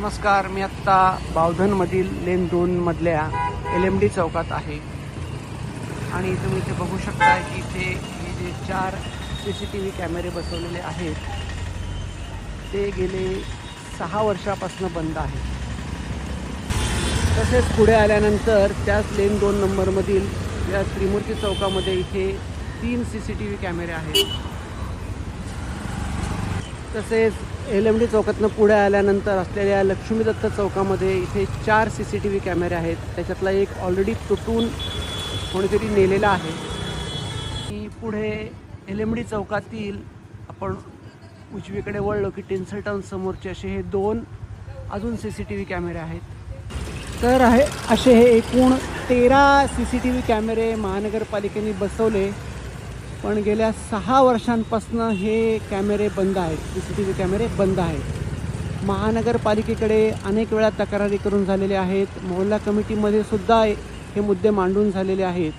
नमस्कार, मी आत्ता बावधनमधील लेन 2 मधल्या LMD चौकात आहे आणि तुम्ही इथे बघू शकता की इथे हे जे 4 CCTV कॅमेरे बसवलेले आहेत ते गेले 6 वर्षापासून बंद आहेत. तसेच पुढे आल्यानंतर त्याच लेन 2 नंबरमधील या त्रिमूर्ती चौकामध्ये इथे 3 CCTV कॅमेरे आहेत. तसेच LMD चौकातनं पुढे आल्यानंतर असलेल्या लक्ष्मी दत्त चौकामध्ये इथे 4 CCTV कॅमेरे आहेत. त्याच्यातला एक ऑलरेडी तुटून कोणीतरी नेलेला आहे. आणि पुढे LMD चौकातील आपण उजवीकडे वळलो की टिन्सल टाउन समोरचे असे हे 2 अजून CCTV कॅमेरे आहेत. तर असे हे एकूण 13 CCTV कॅमेरे महानगरपालिकेने बसवले, पण गेल्या 6 वर्षांपासून हे कॅमेरे बंद आहेत. CCTV कॅमेरे बंद आहेत. महानगरपालिकेकडे अनेक वेळा तक्रारी करून झालेल्या आहेत. मोहल्ला कमिटीमध्ये सुद्धा हे मुद्दे मांडून झालेले आहेत,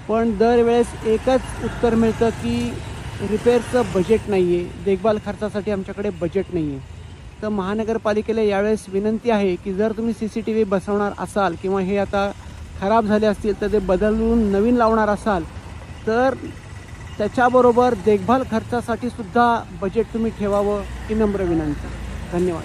पण दरवेळेस एकच उत्तर मिळतं की रिपेअरचं बजेट नाही आहे, देखभाल खर्चासाठी आमच्याकडे बजेट नाही आहे. तर महानगरपालिकेला यावेळेस विनंती आहे की जर तुम्ही CCTV बसवणार असाल किंवा हे आता खराब झाले असतील तर ते बदलून नवीन लावणार असाल तर त्याच्याबरोबर देखभाल खर्चासाठी सुद्धा बजेट तुम्ही ठेवावं ही नम्र विनंती. धन्यवाद.